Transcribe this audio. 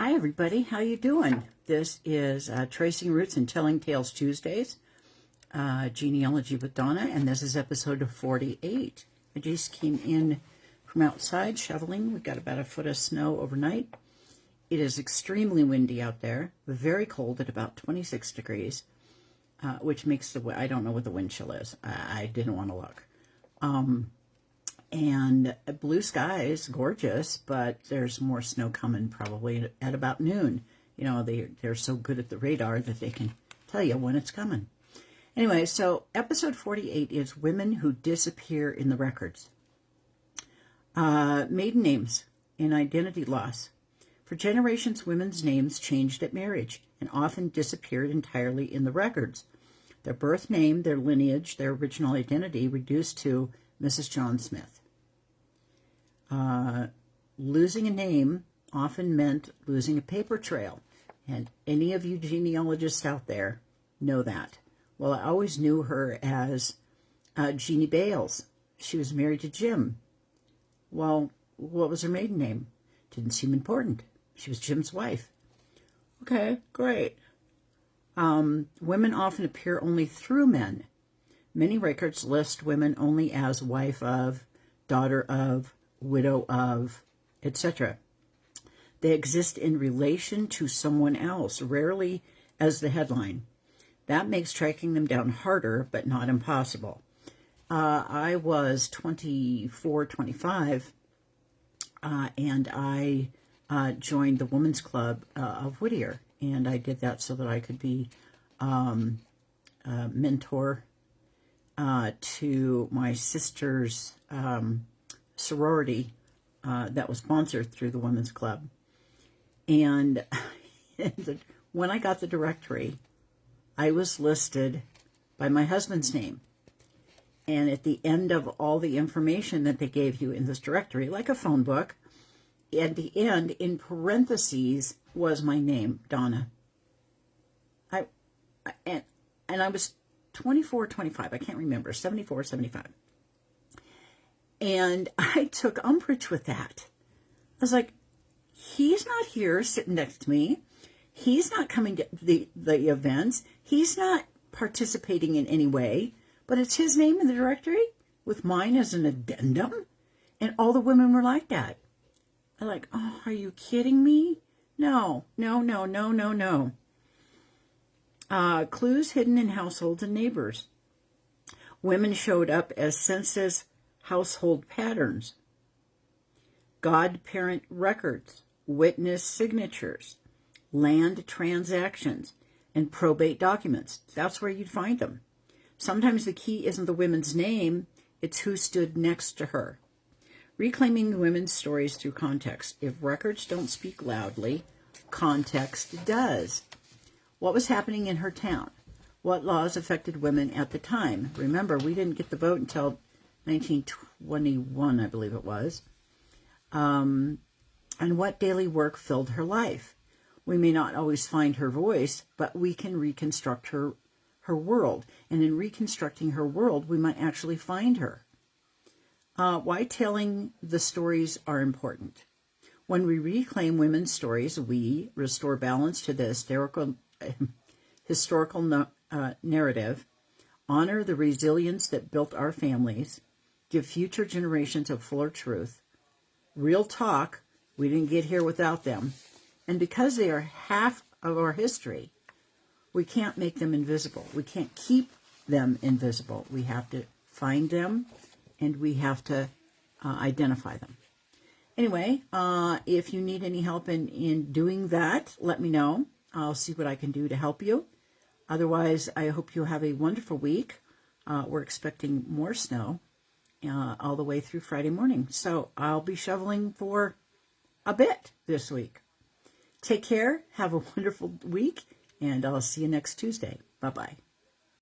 Hi everybody, how you doing? This is Tracing Roots and Telling Tales Tuesdays, Genealogy with Donna, and this is episode 48. I just came in from outside shoveling. We got about a foot of snow overnight. It is extremely windy out there, very cold at about 26 degrees, which makes I don't know what the wind chill is. I didn't want to look. And blue skies, gorgeous, but there's more snow coming probably at about noon. You know, they're so good at the radar that they can tell you when it's coming. Anyway, so episode 48 is Women Who Disappear in the Records. Maiden names and identity loss. For generations, women's names changed at marriage and often disappeared entirely in the records. Their birth name, their lineage, their original identity reduced to Mrs. John Smith. Losing a name often meant losing a paper trail, and any of you genealogists out there know that. Well, I always knew her as Jeannie Bales. She was married to Jim. Well, what was her maiden name? Didn't seem important. She was Jim's wife. Okay, great. Women often appear only through men. Many records list women only as wife of, daughter of, widow of, etc. They exist in relation to someone else, rarely as the headline. That makes tracking them down harder, but not impossible. I was 24, 25, and I joined the Women's Club of Whittier, and I did that so that I could be a mentor to my sister's sorority that was sponsored through the Women's Club. And when I got the directory, I was listed by my husband's name. And at the end of all the information that they gave you in this directory, like a phone book, at the end, in parentheses, was my name, Donna. And I was 24, 25, I can't remember, 74, 75. And I took umbrage with that. I was like, he's not here sitting next to me. He's not coming to the events. He's not participating in any way. But it's his name in the directory with mine as an addendum. And all the women were like that. I'm like, oh, are you kidding me? No. Clues hidden in households and neighbors. Women showed up as census household patterns, godparent records, witness signatures, land transactions, and probate documents. That's where you'd find them. Sometimes the key isn't the woman's name, it's who stood next to her. Reclaiming women's stories through context. If records don't speak loudly, context does. What was happening in her town? What laws affected women at the time? Remember, we didn't get the vote until 1921, I believe it was. And what daily work filled her life? We may not always find her voice, but we can reconstruct her world. And in reconstructing her world, we might actually find her. Why telling the stories are important. When we reclaim women's stories, we restore balance to the historical narrative, honor the resilience that built our families, give future generations a fuller truth. Real talk, we didn't get here without them. And because they are half of our history, we can't make them invisible. We can't keep them invisible. We have to find them, and we have to identify them. Anyway, if you need any help in doing that, let me know. I'll see what I can do to help you. Otherwise, I hope you have a wonderful week. We're expecting more snow all the way through Friday morning. So I'll be shoveling for a bit this week. Take care. Have a wonderful week. And I'll see you next Tuesday. Bye-bye.